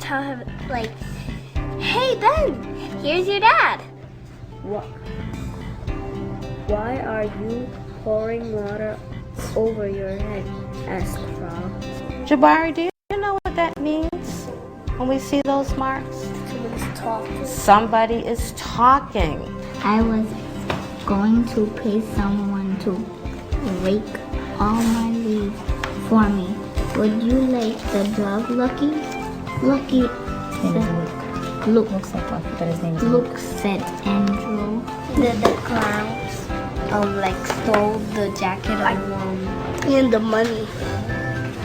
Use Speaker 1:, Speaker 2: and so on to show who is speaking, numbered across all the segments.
Speaker 1: tell him, like, hey, Ben, here's your dad.
Speaker 2: What? Why are you pouring water over your head? Asked Frog.
Speaker 3: Jabari, do you know what that means when we see those marks?
Speaker 2: Someone's talking.
Speaker 3: Somebody is talking.
Speaker 1: I was going to pay someone to rake all my leaves for me. Would you like the dog Lucky? Lucky said, Luke.
Speaker 4: Looks like Lucky, but his name is
Speaker 1: Luke said Andrew. The clowns like stole the jacket and the money.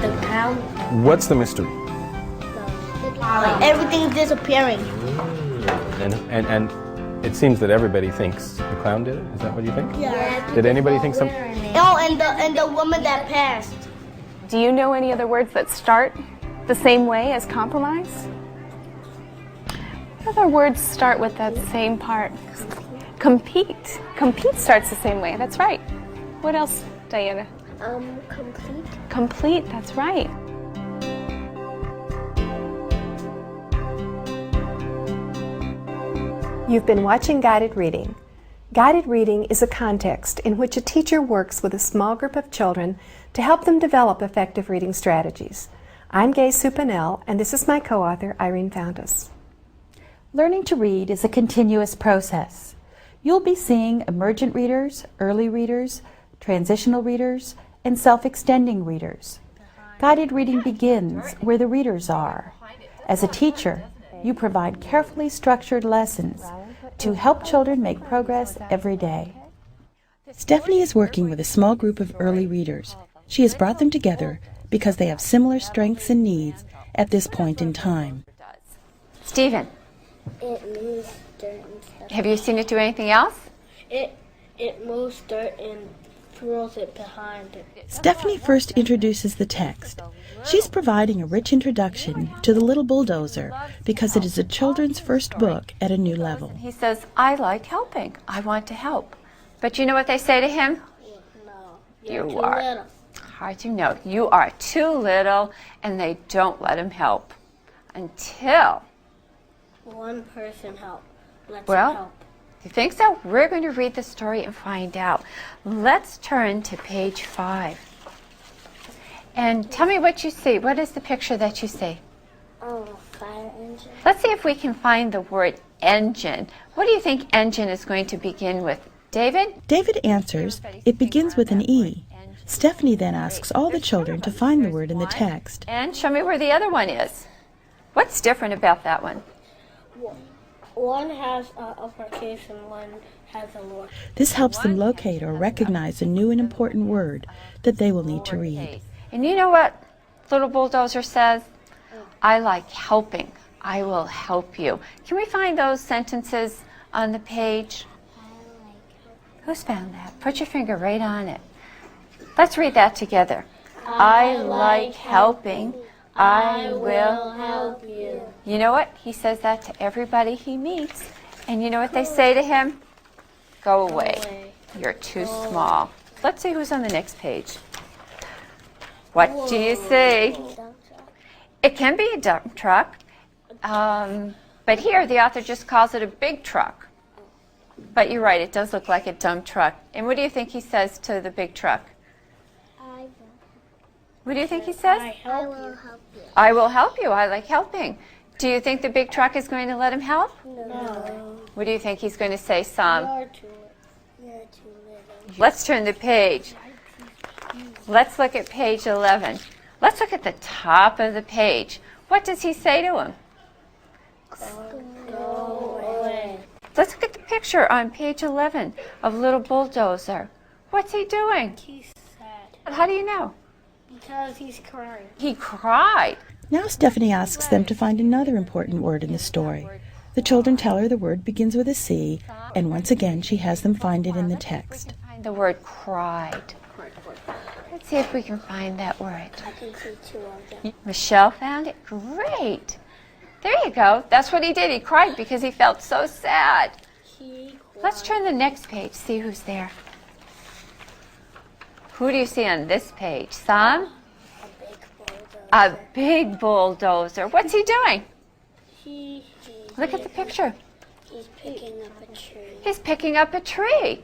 Speaker 1: The clown.
Speaker 5: What's the mystery?
Speaker 1: Everything's disappearing.
Speaker 5: And it seems that everybody thinks the clown did it. Is that what you think?
Speaker 1: Yeah.
Speaker 5: Did anybody think some?
Speaker 1: Oh, and the woman that passed.
Speaker 6: Do you know any other words that start the same way as compromise? What other words start with that same part? Compete. Compete starts the same way. That's right. What else, Diana?
Speaker 1: Complete.
Speaker 6: Complete. That's right.
Speaker 7: You've been watching Guided Reading. Guided reading is a context in which a teacher works with a small group of children to help them develop effective reading strategies. I'm Gay Supanel, and this is my co-author, Irene Fountas.
Speaker 4: Learning to read is a continuous process. You'll be seeing emergent readers, early readers, transitional readers, and self-extending readers. Guided reading begins where the readers are. As a teacher, you provide carefully structured lessons to help children make progress every day. Stephanie is working with a small group of early readers. She has brought them together because they have similar strengths and needs at this point in time.
Speaker 8: Stephen,
Speaker 2: It moves dirt and stuff.
Speaker 8: have you seen it do anything else?
Speaker 2: It moves dirt and throws it behind it.
Speaker 4: Stephanie first introduces the text. She's providing a rich introduction to The Little Bulldozer because it is a children's first book at a new level.
Speaker 8: He says, I like helping. I want to help. But you know what they say to him?
Speaker 2: No.
Speaker 8: You are. Hard to know. You are too little, and they don't let him help. Until,
Speaker 2: One person help. Let's
Speaker 8: well,
Speaker 2: help.
Speaker 8: you think so? We're going to read the story and find out. Let's turn to page 5. And tell me what you see. What is the picture that you see?
Speaker 2: Oh, fire engine.
Speaker 8: Let's see if we can find the word engine. What do you think engine is going to begin with? David?
Speaker 4: David answers, it begins with an E. Stephanie then asks all the children to find the word in the text.
Speaker 8: And show me where the other one is. What's different about that one?
Speaker 2: One has uppercase and one has a lower.
Speaker 4: This helps them locate or recognize a new and important word that they will need to read.
Speaker 8: And you know what Little Bulldozer says? I like helping. I will help you. Can we find those sentences on the page? Who's found that? Put your finger right on it. Let's read that together. I like helping. I will
Speaker 2: help you.
Speaker 8: You know what? He says that to everybody he meets. And you know what they say to him? Go away. You're too small. Let's see who's on the next page. What do you see? It can be a dump truck. But here the author just calls it a big truck. But you're right, it does look like a dump truck. And what do you think he says to the big truck? What do you think he says?
Speaker 2: I will help you.
Speaker 8: I will help you. I like helping. Do you think the big truck is going to let him help?
Speaker 2: No.
Speaker 8: What do you think he's going to say, Sam?
Speaker 2: You're too little.
Speaker 8: Let's turn the page. Let's look at page 11. Let's look at the top of the page. What does he say to him?
Speaker 2: Go away.
Speaker 8: Let's look at the picture on page 11 of Little Bulldozer. What's he doing?
Speaker 2: He's sad.
Speaker 8: How do you know?
Speaker 2: Because he's crying.
Speaker 8: He cried.
Speaker 4: Now Stephanie asks them to find another important word in the story. The children tell her the word begins with a C, and once again she has them find it in the text.
Speaker 8: Find the word cried. Let's see if we can find that word.
Speaker 2: I can see two of them.
Speaker 8: Michelle found it? Great. There you go. That's what he did. He cried because he felt so sad. Let's turn the next page, see who's there. Who do you see on this page? Sam?
Speaker 2: A big bulldozer.
Speaker 8: A big bulldozer. What's he doing? Look at the picture.
Speaker 2: He's picking up a tree.
Speaker 8: He's picking up a tree.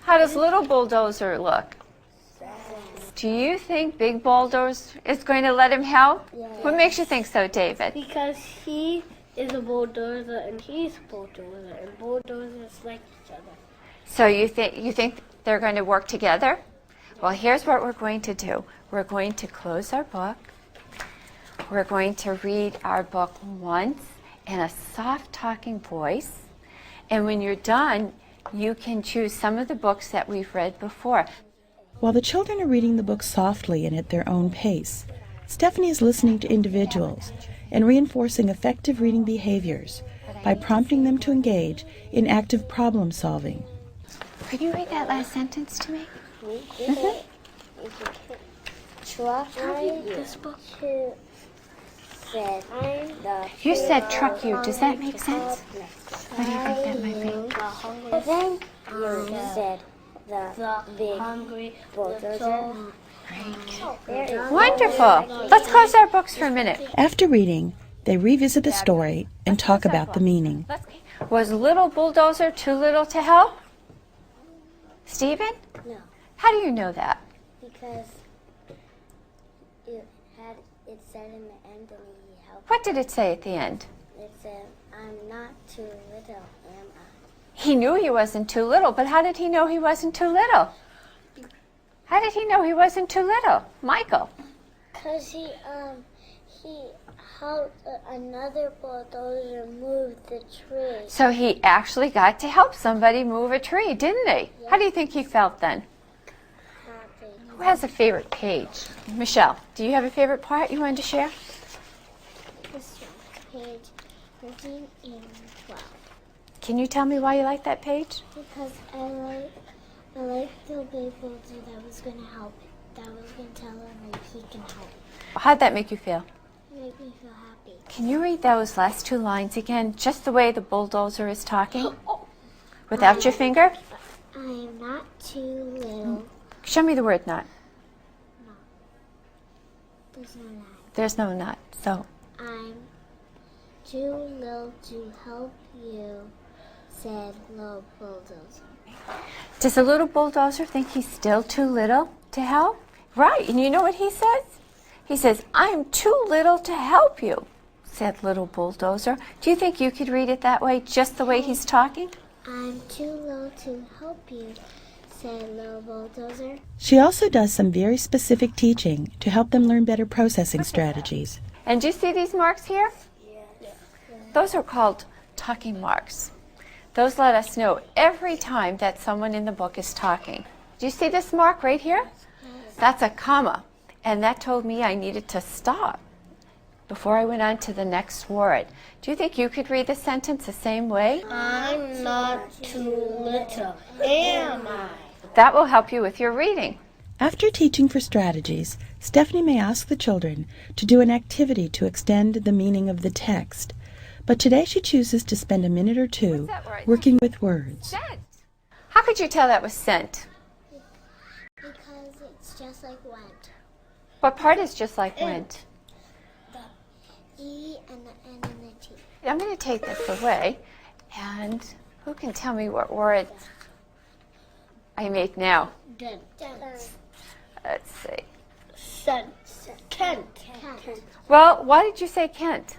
Speaker 8: How does little bulldozer look? Do you think big bulldozer is going to let him help?
Speaker 2: Yeah.
Speaker 8: What makes you think so, David?
Speaker 2: Because he is a bulldozer and he's a bulldozer, and bulldozers like each other.
Speaker 8: So you think they're going to work together? Well, here's what we're going to do. We're going to close our book. We're going to read our book once in a soft talking voice. And when you're done, you can choose some of the books that we've read before.
Speaker 4: While the children are reading the book softly and at their own pace, Stephanie is listening to individuals and reinforcing effective reading behaviors by prompting them to engage in active problem solving.
Speaker 8: Could you read that last sentence to me?
Speaker 2: This book said
Speaker 8: You said truck you. Does that make sense? What do you think that might be?
Speaker 2: I think you said the big hungry bulldozer.
Speaker 8: Wonderful. Let's close our books for a minute.
Speaker 4: After reading, they revisit the story and talk about the meaning.
Speaker 8: Was little bulldozer too little to help? Stephen?
Speaker 2: No,
Speaker 8: How do you know that?
Speaker 2: because it said in the end and he helped.
Speaker 8: What did it say at the end?
Speaker 2: It said, "I'm not too little, am I?"
Speaker 8: He knew he wasn't too little, but how did he know he wasn't too little? How did he know he wasn't too little? Michael?
Speaker 2: Cause he helped another bulldozer move the tree.
Speaker 8: So he actually got to help somebody move a tree, didn't he? How do you think he felt then?
Speaker 2: Happy.
Speaker 8: Who has a favorite page? Michelle, do you have a favorite part you wanted to share?
Speaker 2: This one, page 13 and 12.
Speaker 8: Can you tell me why you like that page?
Speaker 2: Because I like the big bulldozer that was gonna help. That was gonna tell him that he can help.
Speaker 8: How'd that make you feel?
Speaker 2: It made me feel happy.
Speaker 8: Can you read those last two lines again, just the way the bulldozer is talking? Without your finger?
Speaker 2: I am not too little.
Speaker 8: Show me the word not.
Speaker 2: There's no lie.
Speaker 8: There's no not. So,
Speaker 2: I'm too little to help you, said little bulldozer.
Speaker 8: does the little bulldozer think he's still too little to help? Right, and you know what he says? He says, I'm too little to help you, said little bulldozer. Do you think you could read it that way, just the way he's talking?
Speaker 2: I'm too little to help you, said little bulldozer.
Speaker 4: She also does some very specific teaching to help them learn better processing strategies.
Speaker 8: And do you see these marks here?
Speaker 2: Yeah.
Speaker 8: Those are called talking marks. Those let us know every time that someone in the book is talking. Do you see this mark right here? That's a comma. And that told me I needed to stop before I went on to the next word. Do you think you could read the sentence the same way?
Speaker 2: I'm not too little, am I?
Speaker 8: That will help you with your reading.
Speaker 4: After teaching for strategies, Stephanie may ask the children to do an activity to extend the meaning of the text. But today she chooses to spend a minute or two
Speaker 8: What's that word?
Speaker 4: working with words.
Speaker 8: Sent. How could you tell that was sent?
Speaker 2: Because it's just like went.
Speaker 8: What part is just like went?
Speaker 2: The E and the N and the T.
Speaker 8: I'm going to take this away. And who can tell me what word I make now?
Speaker 2: Dent.
Speaker 8: Let's see.
Speaker 2: Sent. Kent.
Speaker 8: Well, why did you say Kent?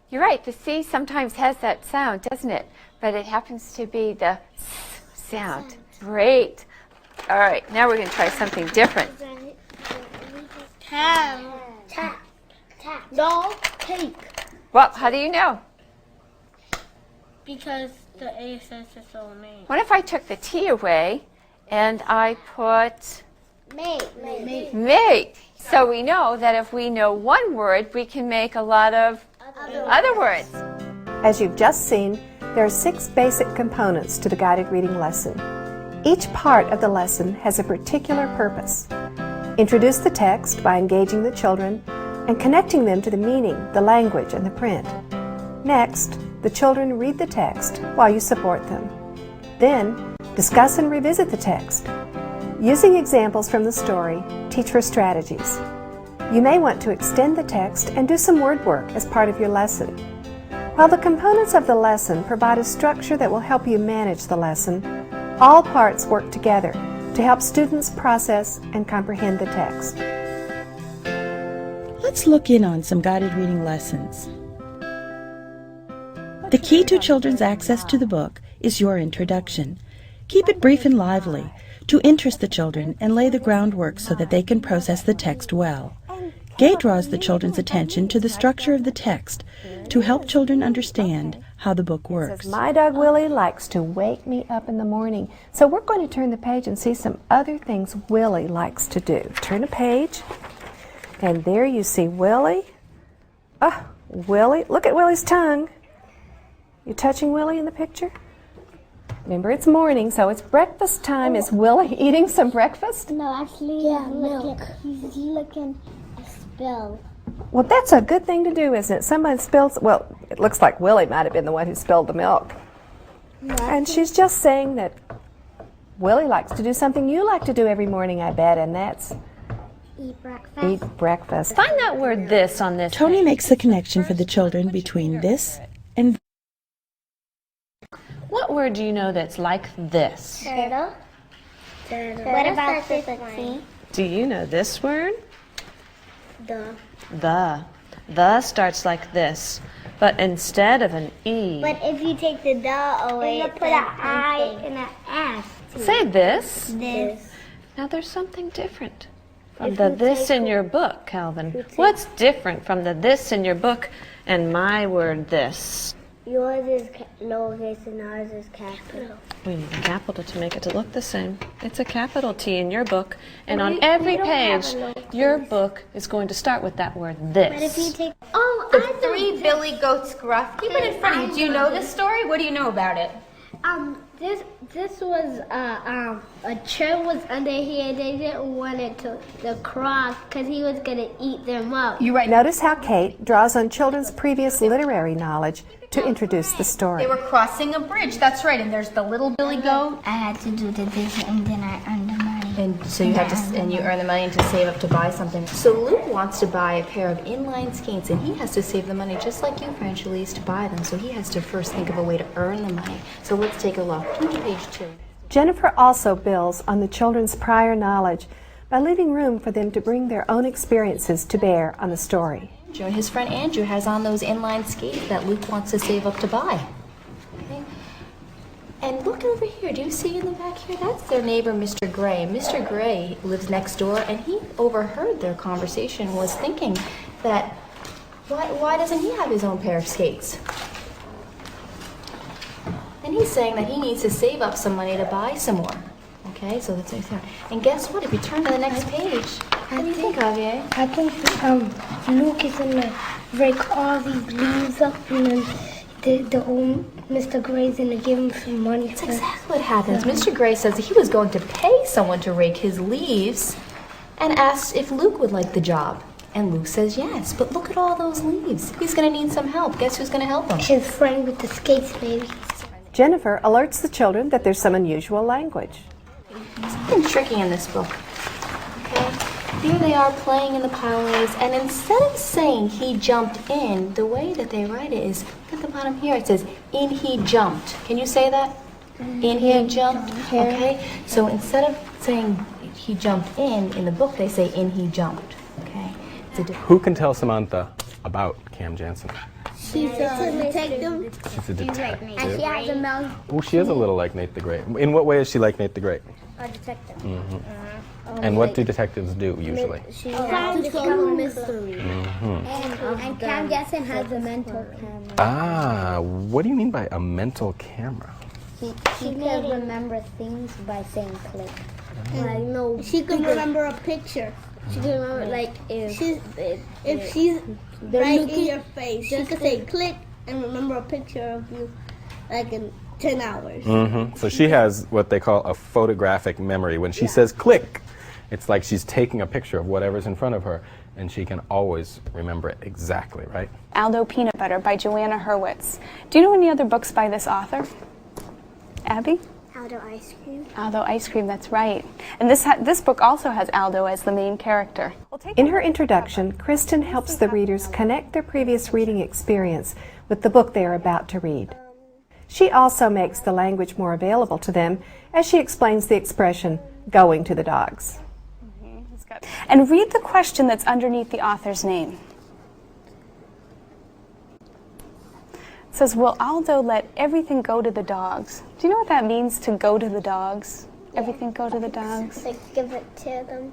Speaker 8: You're right, the C sometimes has that sound, doesn't it? But it happens to be the S sound. Great. All right, now we're going to try something different.
Speaker 2: Tap. No, take.
Speaker 8: Well, how do you know?
Speaker 2: Because the A says it's all me.
Speaker 8: What if I took the T away and I put make? So we know that if we know one word, we can make a lot of other words.
Speaker 7: As you've just seen, there are 6 basic components to the guided reading lesson. Each part of the lesson has a particular purpose. Introduce the text by engaging the children and connecting them to the meaning, the language, and the print. Next, the children read the text while you support them. Then, discuss and revisit the text. Using examples from the story, teach for strategies. You may want to extend the text and do some word work as part of your lesson. While the components of the lesson provide a structure that will help you manage the lesson, all parts work together to help students process and comprehend the text.
Speaker 4: Let's look in on some guided reading lessons. The key to children's access to the book is your introduction. Keep it brief and lively to interest the children and lay the groundwork so that they can process the text well. Gay draws the children's attention to the structure of the text to help children understand how the book works.
Speaker 7: My dog Willie likes to wake me up in the morning. So we're going to turn the page and see some other things Willie likes to do. Turn the page, and there you see Willie. Oh, Willie, look at Willie's tongue. You touching Willie in the picture? Remember, it's morning, so it's breakfast time. Is Willie eating some breakfast?
Speaker 2: No, actually, he's looking a spill.
Speaker 7: Well, that's a good thing to do, isn't it? Someone spills, well, it looks like Willie might have been the one who spilled the milk. And she's just saying that Willie likes to do something you like to do every morning, I bet, and that's
Speaker 2: Eat breakfast.
Speaker 7: eat breakfast.
Speaker 8: Find that word this on this
Speaker 4: Tony
Speaker 8: page.
Speaker 4: makes the connection for the children between this and
Speaker 8: What word do you know that's like this?
Speaker 2: Turtle. What about this one?
Speaker 8: Do you know this word?
Speaker 2: The.
Speaker 8: The starts like this, but instead of an E.
Speaker 2: But if you take the the away, you put an I and an S.
Speaker 8: Say this.
Speaker 2: This.
Speaker 8: Now there's something different from the this in your book, Calvin. What's different from the this in your book and my word this?
Speaker 2: Yours is lowercase and ours is capital.
Speaker 8: We need a capital to make it to look the same. It's a capital T in your book, and on every page, your book is going to start with that word this.
Speaker 2: But if you take
Speaker 1: The Three Billy Goats Gruff. Keep it in front of you. Do you know this story? What do you know about it?
Speaker 2: this was a chair was under here. They didn't want it to cross because he was gonna eat them up.
Speaker 1: You right.
Speaker 7: Notice how Kate draws on children's previous literary knowledge to introduce the story.
Speaker 1: They were crossing a bridge. That's right. And there's the little Billy Goat.
Speaker 2: I had to do this and then I earned the money.
Speaker 9: And so you have to, and you earn the money to save up to buy something. So Luke wants to buy a pair of inline skates, and he has to save the money just like you, Franchise, to buy them. So he has to first think of a way to earn the money. So let's take a look. Turn to page 2.
Speaker 7: Jennifer also builds on the children's prior knowledge by leaving room for them to bring their own experiences to bear on the story.
Speaker 9: And his friend Andrew has on those inline skates that Luke wants to save up to buy. Okay. And look over here. Do you see in the back here? That's their neighbor, Mr. Gray. Mr. Gray lives next door, and he overheard their conversation, was thinking that, why doesn't he have his own pair of skates? And he's saying that he needs to save up some money to buy some more. Okay, so that's what he's saying. And guess what? If you turn to the next page, what do you think, Javier?
Speaker 2: I think Luke is gonna break all these leaves up and then the old Mr. Gray's gonna give him some money.
Speaker 9: That's exactly what happens. Mr. Gray says that he was going to pay someone to rake his leaves and asked if Luke would like the job. And Luke says yes, but look at all those leaves. He's going to need some help. Guess who's going to help him?
Speaker 2: His friend with the skates, maybe.
Speaker 7: Jennifer alerts the children that there's some unusual language.
Speaker 9: Something tricky in this book. Okay? Here they are playing in the pileways, and instead of saying he jumped in, the way that they write it is, look at the bottom here, it says, in he jumped. Can you say that? In he jumped? Okay? So instead of saying he jumped in the book, they say in he jumped. Okay?
Speaker 5: Who can tell Samantha about Cam Jansen?
Speaker 2: She's a detective.
Speaker 5: She's a detective.
Speaker 2: And she has a mouth.
Speaker 5: Oh, she is a little like Nate the Great. In what way is she like Nate the Great?
Speaker 2: A detective.
Speaker 5: And what do detectives do usually?
Speaker 2: She has to solve a mystery. And Cam Jansen has a mental camera.
Speaker 5: Ah, what do you mean by a mental camera?
Speaker 2: She can remember things by saying click. Like, no, she can remember a picture. She can remember, like, if she's right in your face, she can say click and remember a picture of you, like, in 10 hours.
Speaker 5: So she has what they call a photographic memory. When she says click, it's like she's taking a picture of whatever's in front of her, and she can always remember it exactly, right?
Speaker 6: Aldo Peanut Butter by Joanna Hurwitz. Do you know any other books by this author? Abby?
Speaker 2: Aldo ice cream.
Speaker 6: Aldo ice cream, that's right. And this book also has Aldo as the main character.
Speaker 7: In her introduction, Kristen helps the readers connect their previous reading experience with the book they are about to read. She also makes the language more available to them as she explains the expression, going to the dogs.
Speaker 6: And read the question that's underneath the author's name. It says, will Aldo let everything go to the dogs? Do you know what that means, to go to the dogs? Everything go to the dogs?
Speaker 2: Like give it to them.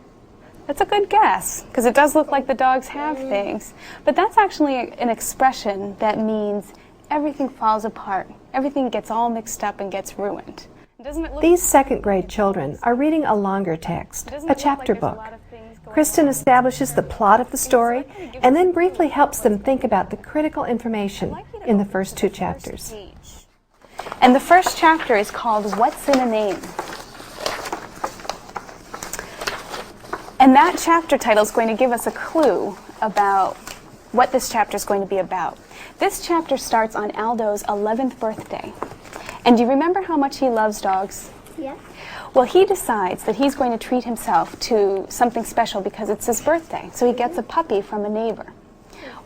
Speaker 6: That's a good guess, because it does look like the dogs have things. But that's actually an expression that means everything falls apart. Everything gets all mixed up and gets ruined. Doesn't it look
Speaker 7: These second grade children are reading a longer text, a chapter book. Kristen establishes the plot of the story and then briefly helps them think about the critical information in the first 2 chapters.
Speaker 6: And the first chapter is called What's in a Name? And that chapter title is going to give us a clue about what this chapter is going to be about. This chapter starts on Aldo's 11th birthday. And do you remember how much he loves dogs?
Speaker 2: Yeah.
Speaker 6: Well, he decides that he's going to treat himself to something special because it's his birthday. So he gets a puppy from a neighbor.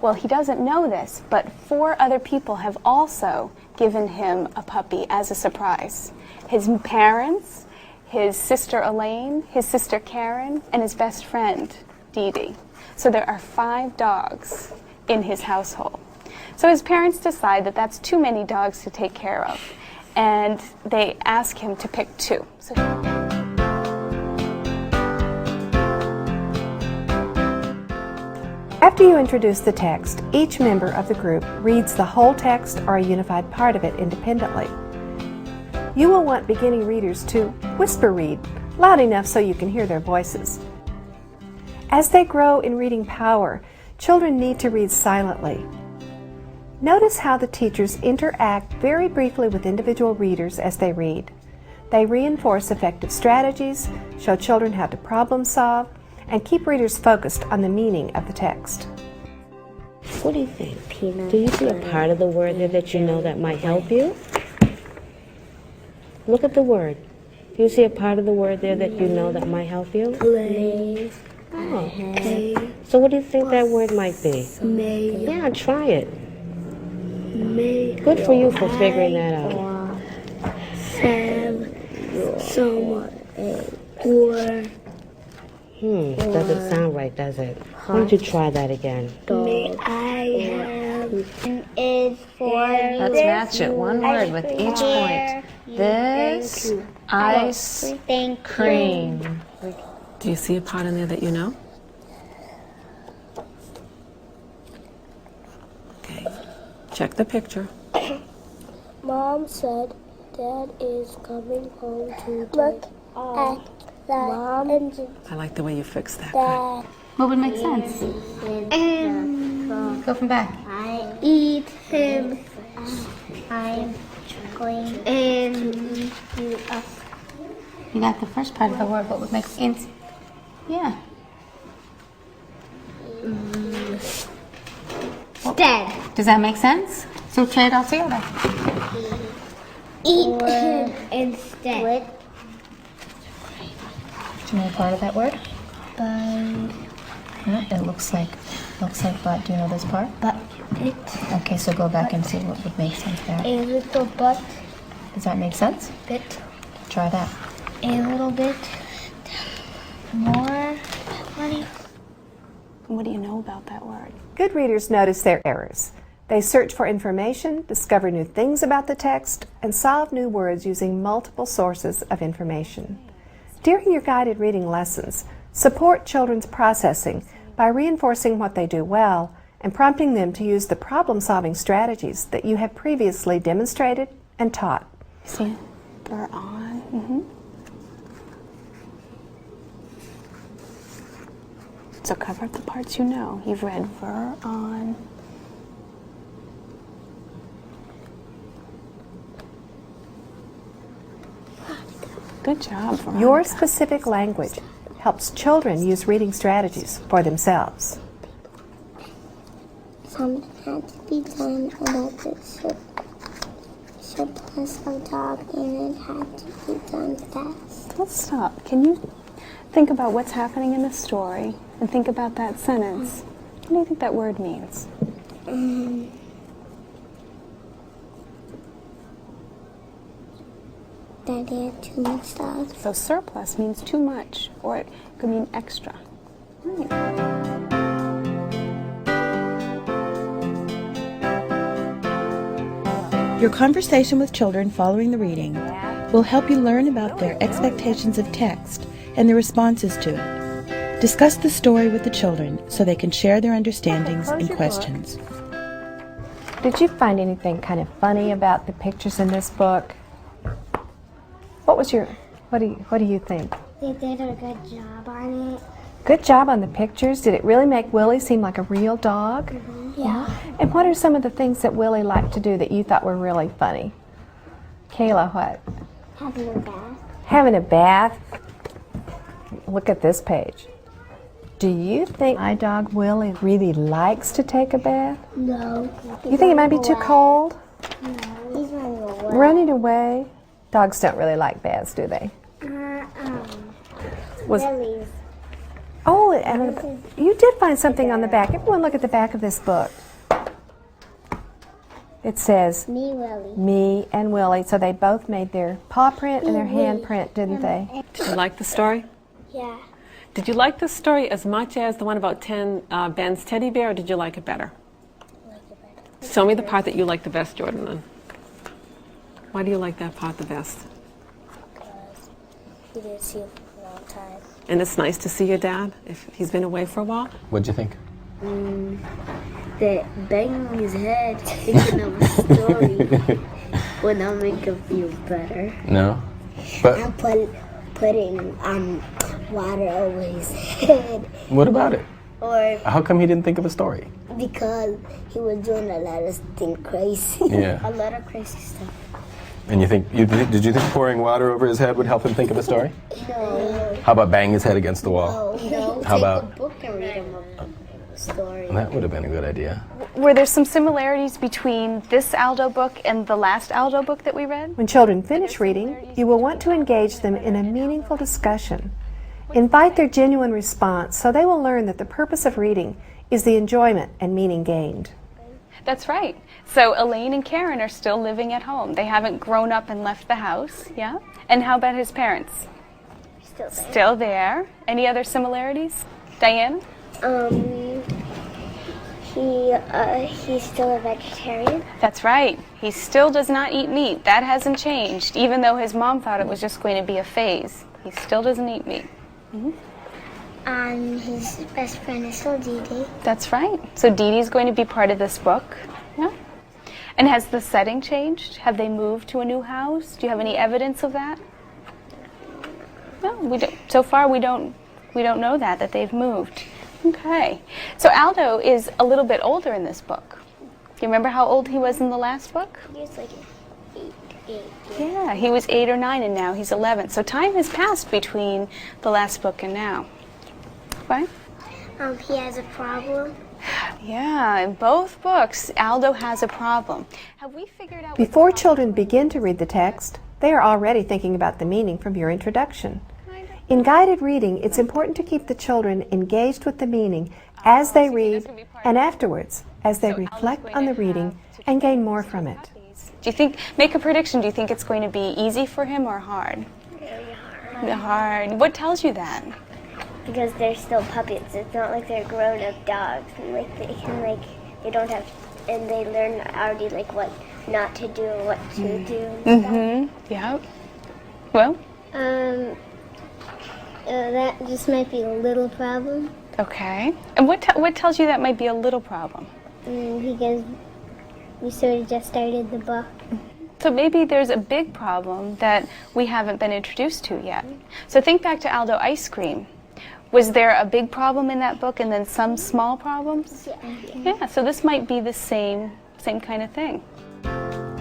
Speaker 6: Well, he doesn't know this, but 4 other people have also given him a puppy as a surprise. His parents, his sister Elaine, his sister Karen, and his best friend, Dee Dee. So there are 5 dogs in his household. So his parents decide that that's too many dogs to take care of, and they ask him to pick 2. So
Speaker 7: After you introduce the text, each member of the group reads the whole text or a unified part of it independently. You will want beginning readers to whisper read, loud enough so you can hear their voices. As they grow in reading power, children need to read silently. Notice how the teachers interact very briefly with individual readers as they read. They reinforce effective strategies, show children how to problem solve, and keep readers focused on the meaning of the text.
Speaker 10: What do you think? Peanut. Do you see a part of the word there that you know that might help you? Look at the word. Do you see a part of the word there that you know that might help you?
Speaker 2: Play.
Speaker 10: Oh. So what do you think that word might be? Yeah, try it. Good for you for figuring that out. Doesn't sound right, does it? Why don't you try that again?
Speaker 2: May I have is for
Speaker 8: Let's match it. One word with each point. This ice cream.
Speaker 11: Do you see a part in there that you know? Okay. Check the picture.
Speaker 2: Mom said Dad is coming home today. Look at that. Mom and
Speaker 11: I like the way you fixed that.
Speaker 2: Dad.
Speaker 9: What would make sense? Go from back.
Speaker 2: I eat him. I'm going and
Speaker 9: You got the first part of the word. What would make sense? Yeah.
Speaker 2: Dad.
Speaker 9: Does that make sense? So try it all together.
Speaker 2: Eat him instead.
Speaker 9: Do you know part of that word? It looks like butt. Do you know this part?
Speaker 2: But it.
Speaker 9: Okay, so go back and see what would make sense there.
Speaker 2: A little butt.
Speaker 9: Does that make sense?
Speaker 2: Bit.
Speaker 9: Try that.
Speaker 2: A little bit more money.
Speaker 6: what do you know about that word?
Speaker 7: Good readers notice their errors. They search for information, discover new things about the text, and solve new words using multiple sources of information. During your guided reading lessons, support children's processing by reinforcing what they do well and prompting them to use the problem-solving strategies that you have previously demonstrated and taught.
Speaker 6: See, we're on. Mm-hmm. So cover up the parts you know. You've read ver, on. Good job, Veronica.
Speaker 7: Your specific language helps children use reading strategies for themselves.
Speaker 2: Something had to be done about this surplus of dog and it had to be done fast.
Speaker 6: Let's stop. Can you think about what's happening in the story and think about that sentence? What do you think that word means?
Speaker 2: That they had too much dogs.
Speaker 6: So surplus means too much, or it could mean extra.
Speaker 4: Your conversation with children following the reading will help you learn about their expectations of text and their responses to it. Discuss the story with the children so they can share their understandings and questions.
Speaker 7: Did you find anything kind of funny about the pictures in this book? What do you think?
Speaker 2: They did a good job on it.
Speaker 7: Good job on the pictures. Did it really make Willie seem like a real dog?
Speaker 2: Yeah.
Speaker 7: And what are some of the things that Willie liked to do that you thought were really funny? Kayla, what?
Speaker 2: Having a bath.
Speaker 7: Having a bath. Look at this page. Do you think my dog Willie really likes to take a bath?
Speaker 2: No.
Speaker 7: You think it might be too cold?
Speaker 2: No. He's running away.
Speaker 7: Running away? Dogs don't really like baths, do they?
Speaker 2: Willie's.
Speaker 7: Oh, and you did find something on the back. Everyone look at the back of this book. It says,
Speaker 2: Me, Willie.
Speaker 7: Me and Willie. So they both made their paw print and their hand print, didn't they?
Speaker 11: Did you like the story?
Speaker 2: Yeah.
Speaker 11: Did you like the story as much as the one about Ben's teddy bear, or did you like it better? Show me the part that you like the best, Jordan, then. Why do you like that part the best?
Speaker 2: Because he didn't see him for a long time.
Speaker 11: And it's nice to see your dad if he's been away for a while?
Speaker 5: What'd you think?
Speaker 12: That banging his head thinking of a story would not make him feel better.
Speaker 5: No? But
Speaker 2: I'm putting water over his head.
Speaker 5: what about it?
Speaker 2: Or
Speaker 5: How come he didn't think of a story?
Speaker 2: because he was doing a lot of things crazy.
Speaker 5: Yeah.
Speaker 2: A lot of crazy stuff.
Speaker 5: And did you think pouring water over his head would help him think of a story?
Speaker 2: No.
Speaker 5: How about bang his head against the wall?
Speaker 2: No.
Speaker 5: How about
Speaker 12: A book and read him a story.
Speaker 5: that would have been a good idea.
Speaker 6: Were there some similarities between this Aldo book and the last Aldo book that we read?
Speaker 7: When children finish reading, you will want to engage them in a meaningful discussion. Invite their genuine response so they will learn that the purpose of reading is the enjoyment and meaning gained.
Speaker 6: That's right. So Elaine and Karen are still living at home. They haven't grown up and left the house, yeah? And how about his parents?
Speaker 2: Still there.
Speaker 6: Still there. Any other similarities? Diane?
Speaker 2: He's still a vegetarian.
Speaker 6: That's right. He still does not eat meat. That hasn't changed, even though his mom thought it was just going to be a phase. He still doesn't eat meat.
Speaker 2: His best friend is still Dee Dee.
Speaker 6: That's right. So Dee Dee's going to be part of this book. Yeah. And has the setting changed? Have they moved to a new house? Do you have any evidence of that? No, we don't. So far, we don't know that they've moved. Okay. So Aldo is a little bit older in this book. Do you remember how old he was in the last book?
Speaker 2: He was like 8.
Speaker 6: Yeah, he was 8 or 9, and now he's 11. So time has passed between the last book and now. Right?
Speaker 2: He has a problem.
Speaker 6: Yeah, in both books, Aldo has a problem. Have we figured out?
Speaker 7: Before children begin to read the text, they are already thinking about the meaning from your introduction. In guided reading, it's important to keep the children engaged with the meaning as they read and afterwards as they reflect on the reading and gain more from it.
Speaker 6: Do you think, make a prediction, do you think it's going to be easy for him or hard?
Speaker 2: Very hard.
Speaker 6: Hard. What tells you that?
Speaker 2: Because they're still puppets. It's not like they're grown-up dogs. And they don't have, and they learn already what not to do and what to do. And stuff.
Speaker 6: Yeah. Well?
Speaker 2: That just might be a little problem.
Speaker 6: Okay. And what tells you that might be a little problem?
Speaker 2: Because we sort of just started the book.
Speaker 6: So maybe there's a big problem that we haven't been introduced to yet. So think back to Aldo Ice Cream. Was there a big problem in that book and then some small problems? Yeah, so this might be the same kind of thing.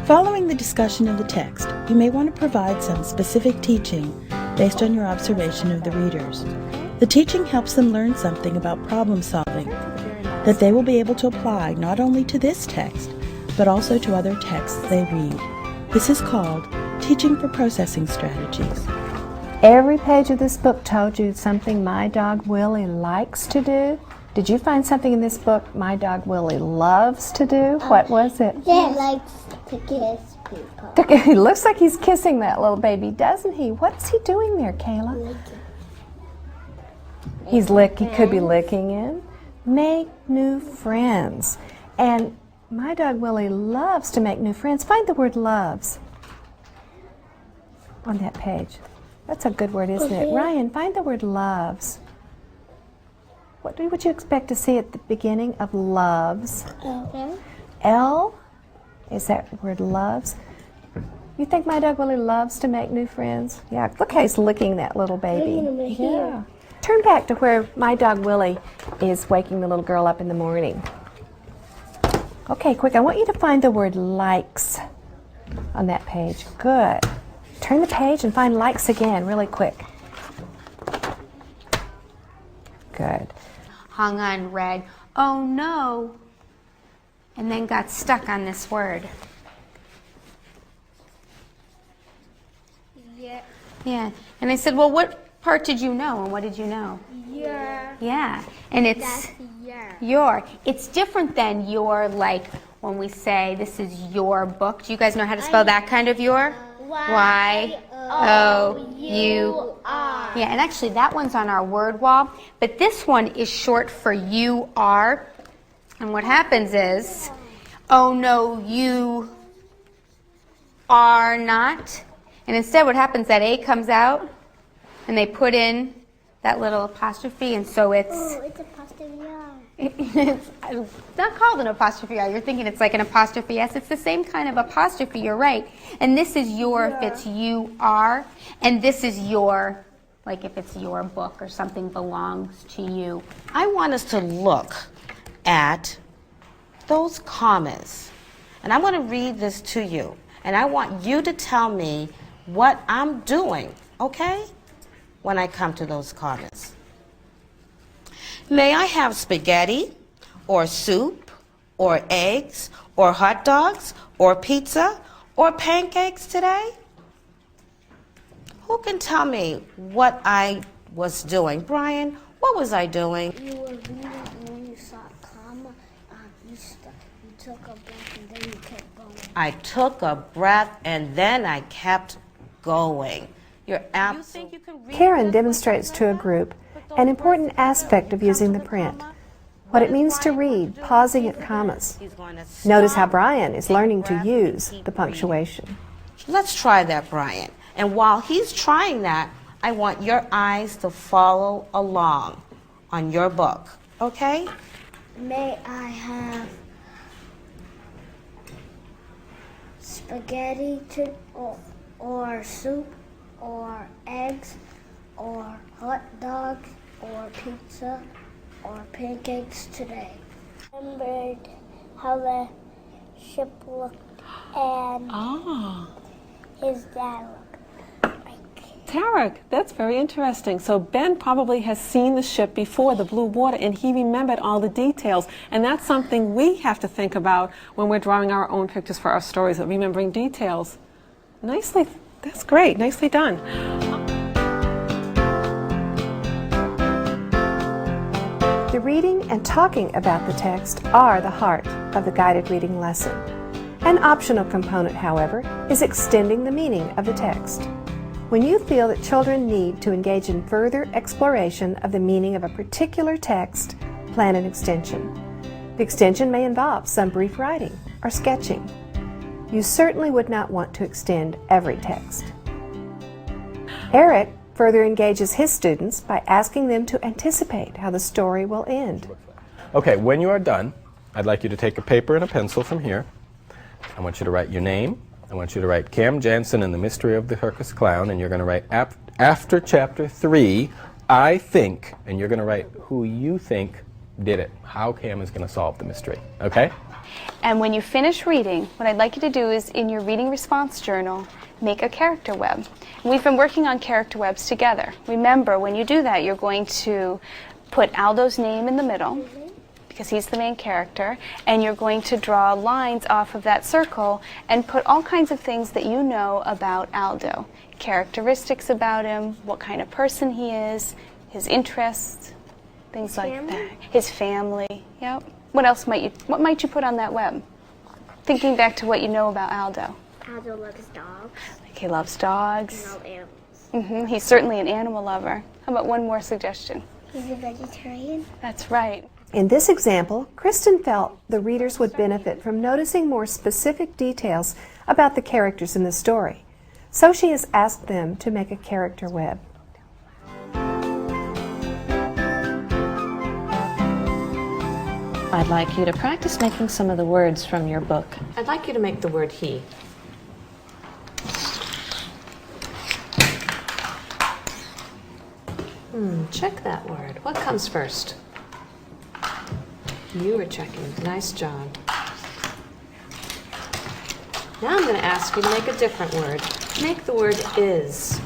Speaker 4: Following the discussion of the text, you may want to provide some specific teaching based on your observation of the readers. The teaching helps them learn something about problem solving that they will be able to apply not only to this text, but also to other texts they read. This is called Teaching for Processing Strategies.
Speaker 7: Every page of this book told you something my dog Willie likes to do. Did you find something in this book my dog Willie loves to do? What was it?
Speaker 2: He likes to kiss people.
Speaker 7: He looks like he's kissing that little baby, doesn't he? What's he doing there, Kayla? He could be licking in. Make new friends. And my dog Willie loves to make new friends. Find the word loves on that page. That's a good word, isn't it? Ryan, find the word loves. What would you expect to see at the beginning of loves? L? Is that word loves? You think my dog Willie loves to make new friends? Yeah, look how he's licking that little baby. Yeah. Turn back to where my dog Willie is waking the little girl up in the morning. Okay, quick, I want you to find the word likes on that page. Good. Turn the page and find likes again, really quick. Good.
Speaker 8: Hung on red, oh no, and then got stuck on this word. Yeah. And I said, well, what part did you know, and what did you know? Yeah. And it's your. It's different than your, like when we say this is your book. Do you guys know how to spell that kind of your? Y-O-U-R. Yeah, and actually that one's on our word wall, but this one is short for you are. And what happens is, oh no, you are not. And instead what happens, that A comes out, and they put in that little apostrophe, and so it's...
Speaker 2: Oh, it's apostrophe R.
Speaker 8: It's not called an apostrophe R. You're thinking it's like an apostrophe S. It's the same kind of apostrophe, you're right. And this is your if it's you are, and this is your, like if it's your book or something belongs to you.
Speaker 10: I want us to look at those commas. And I'm going to read this to you. And I want you to tell me what I'm doing, okay? When I come to those commas. May I have spaghetti, or soup, or eggs, or hot dogs, or pizza, or pancakes today? Who can tell me what I was doing? Brian, what was I doing?
Speaker 2: You were reading and when you saw a comma, you took a breath and then you kept going.
Speaker 10: I took a breath and then I kept going. You're absolutely.
Speaker 7: Karen demonstrates to a group an important aspect of using the print, what it means to read, pausing at commas. Notice how Brian is learning to use the punctuation.
Speaker 10: Let's try that, Brian. And while he's trying that, I want your eyes to follow along on your book, okay?
Speaker 2: May I have spaghetti or soup or eggs or hot dogs or pizza or pancakes today? Remembered how the ship looked and his dad looked.
Speaker 11: Tarek, that's very interesting. So Ben probably has seen the ship before, the blue water, and he remembered all the details. And that's something we have to think about when we're drawing our own pictures for our stories, of remembering details. Nicely, that's great. Nicely done.
Speaker 7: The reading and talking about the text are the heart of the guided reading lesson. An optional component, however, is extending the meaning of the text. When you feel that children need to engage in further exploration of the meaning of a particular text, plan an extension. The extension may involve some brief writing or sketching. You certainly would not want to extend every text. Eric further engages his students by asking them to anticipate how the story will end.
Speaker 5: Okay, when you are done, I'd like you to take a paper and a pencil from here. I want you to write your name. I want you to write Cam Jansen and the Mystery of the Circus Clown, and you're going to write after chapter 3, I think, and you're going to write who you think did it, how Cam is going to solve the mystery, okay?
Speaker 6: And when you finish reading, what I'd like you to do is, in your reading response journal, make a character web. And we've been working on character webs together. Remember, when you do that, you're going to put Aldo's name in the middle, because he's the main character, and you're going to draw lines off of that circle and put all kinds of things that you know about Aldo. Characteristics about him, what kind of person he is, his interests, things like that. His family, yep. What else might you put on that web? Thinking back to what you know about Aldo.
Speaker 2: Aldo loves dogs.
Speaker 6: Like he loves dogs.
Speaker 2: He loves animals.
Speaker 6: He's certainly an animal lover. How about one more suggestion?
Speaker 2: He's a vegetarian.
Speaker 6: That's right.
Speaker 7: In this example, Kristen felt the readers would benefit from noticing more specific details about the characters in the story. So she has asked them to make a character web.
Speaker 13: I'd like you to practice making some of the words from your book.
Speaker 14: I'd like you to make the word he. Check that word. What comes first? You were checking. Nice job. Now I'm going to ask you to make a different word. Make the word is.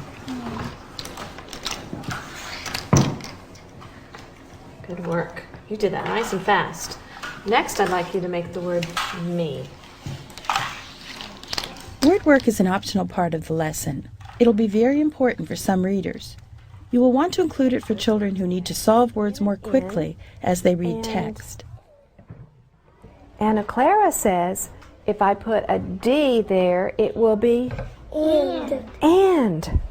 Speaker 14: Good work. You did that nice and fast. Next, I'd like you to make the word me.
Speaker 4: Word work is an optional part of the lesson. It'll be very important for some readers. You will want to include it for children who need to solve words more quickly as they read text.
Speaker 7: Anna Clara says, if I put a D there, it will be and.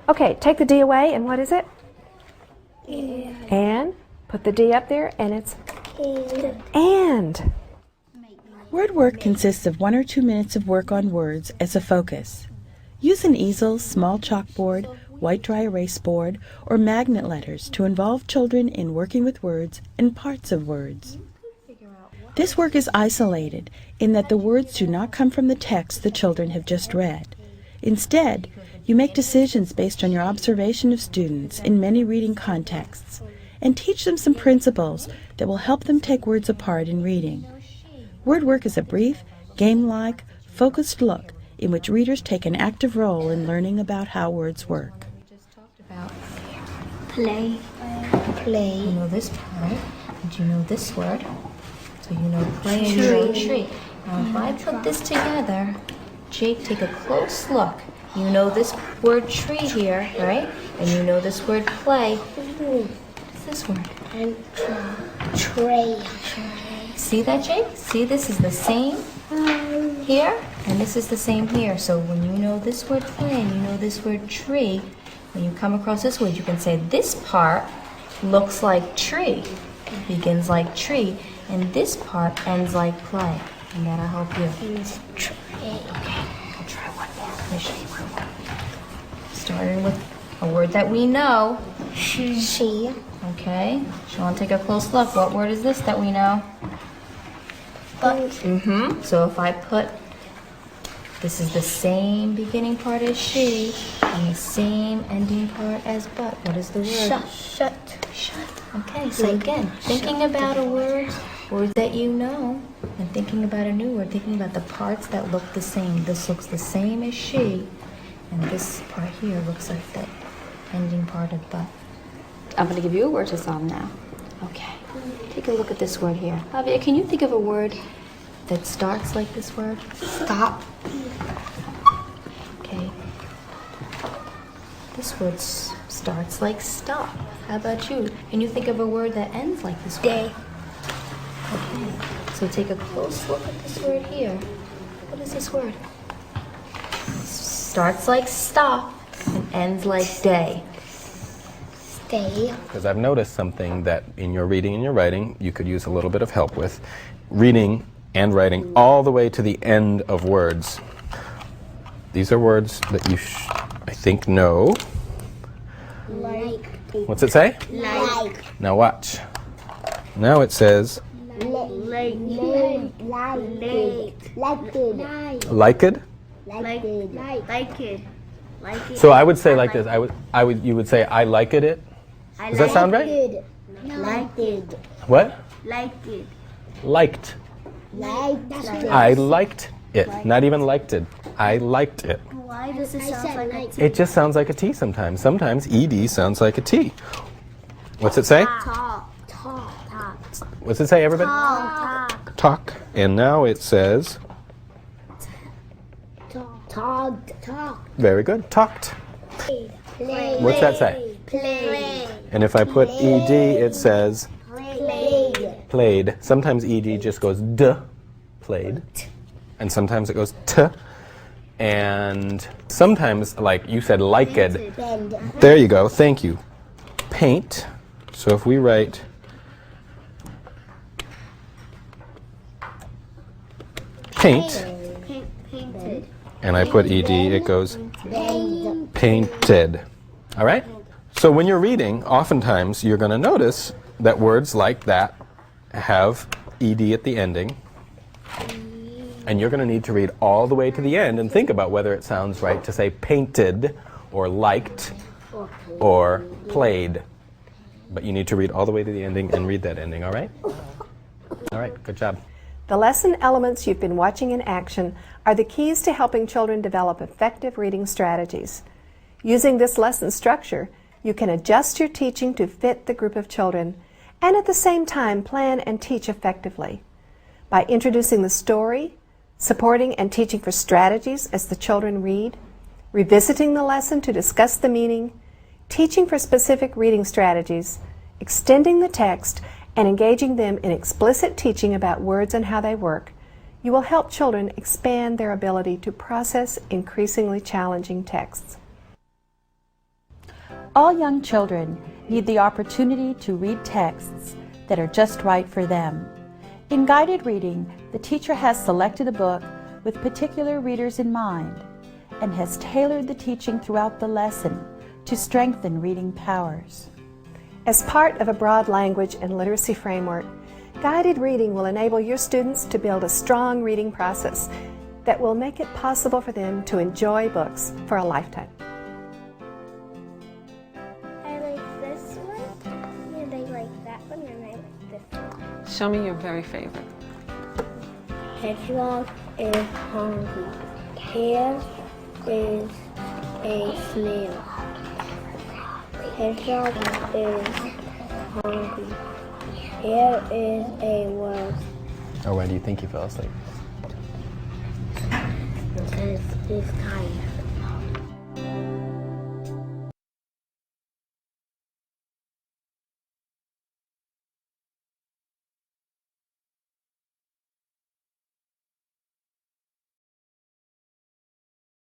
Speaker 7: Okay, take the D away, and what is it? And. Put the D up there, and it's and.
Speaker 4: Word work consists of 1 or 2 minutes of work on words as a focus. Use an easel, small chalkboard, white dry erase board, or magnet letters to involve children in working with words and parts of words. This work is isolated in that the words do not come from the text the children have just read. Instead, you make decisions based on your observation of students in many reading contexts and teach them some principles that will help them take words apart in reading. Word work is a brief, game-like, focused look in which readers take an active role in learning about how words work.
Speaker 1: Play. Play. You know this part, and you know this word. So you know play and you know tree. Now if I put this together, Jake, take a close look. You know this word tree here, right? And you know this word play. What is this word?
Speaker 2: Tray.
Speaker 1: See that, Jake? See, this is the same here, and this is the same here. So when you know this word play and you know this word tree, when you come across this word, you can say this part looks like tree, begins like tree, and this part ends like play. And that'll help you.
Speaker 2: Tray.
Speaker 1: Okay, I'll try one more. Let me show you one more. Starting with a word that we know.
Speaker 2: She.
Speaker 1: Okay, Sean, take a close look. What word is this that we know?
Speaker 2: But.
Speaker 1: So if I put, this is the same beginning part as she and the same ending part as but. What is the word?
Speaker 2: Shut.
Speaker 1: Okay, so again, thinking about a word that you know, and thinking about a new word, thinking about the parts that look the same. This looks the same as she, and this part here looks like the ending part of but. I'm going to give you a word to solve now. Okay. Take a look at this word here. Javier, can you think of a word that starts like this word? Stop. Okay. This word starts like stop. How about you? Can you think of a word that ends like this word?
Speaker 2: Day.
Speaker 1: Okay. So take a close look at this word here. What is this word? Starts like stop and ends like day.
Speaker 2: Stay.
Speaker 5: Because I've noticed something that in your reading and your writing you could use a little bit of help with. Reading and writing all the way to the end of words. These are words that you, I think, know.
Speaker 2: Like.
Speaker 5: What's it say?
Speaker 2: Like.
Speaker 5: Now watch. Now it says liked. So I would say like this. You would say I liked it. Does that sound right?
Speaker 2: Liked it.
Speaker 5: What?
Speaker 2: Liked it.
Speaker 5: Liked. I liked it. Not even liked it. I liked it.
Speaker 2: Why does it sound like a T?
Speaker 5: It just sounds like a T sometimes. Sometimes ED sounds like a T. What's it say?
Speaker 2: Top.
Speaker 5: What's it say, everybody?
Speaker 2: Talk.
Speaker 5: Talk. And now it says,
Speaker 2: Talk.
Speaker 5: very good, talked.
Speaker 2: Play.
Speaker 5: What's that say?
Speaker 2: Play.
Speaker 5: And if I put ed, it says
Speaker 2: Played.
Speaker 5: played. Sometimes ed just goes d, played. And sometimes it goes t. And sometimes, like you said, liked. There you go, thank you. Paint. So if we write paint,
Speaker 2: Painted.
Speaker 5: and I put ed, it goes painted. All right? So when you're reading, oftentimes you're going to notice that words like that have ed at the ending. And you're going to need to read all the way to the end and think about whether it sounds right to say painted or liked or played. But you need to read all the way to the ending and read that ending, all right? All right, good job.
Speaker 7: The lesson elements you've been watching in action are the keys to helping children develop effective reading strategies. Using this lesson structure, you can adjust your teaching to fit the group of children and at the same time plan and teach effectively. By introducing the story, supporting and teaching for strategies as the children read, revisiting the lesson to discuss the meaning, teaching for specific reading strategies, extending the text, and engaging them in explicit teaching about words and how they work, you will help children expand their ability to process increasingly challenging texts.
Speaker 4: All young children need the opportunity to read texts that are just right for them. In guided reading, the teacher has selected a book with particular readers in mind and has tailored the teaching throughout the lesson to strengthen reading powers.
Speaker 7: As part of a broad language and literacy framework, guided reading will enable your students to build a strong reading process that will make it possible for them to enjoy books for a lifetime.
Speaker 2: I like this one, and I like that one, and I like this one.
Speaker 11: Show me your very favorite.
Speaker 2: Hedgehog is hungry. Here is a snail. Hedgehog is hungry. Here is a worm.
Speaker 5: Or why do you think you fell asleep?
Speaker 2: Because he's tired.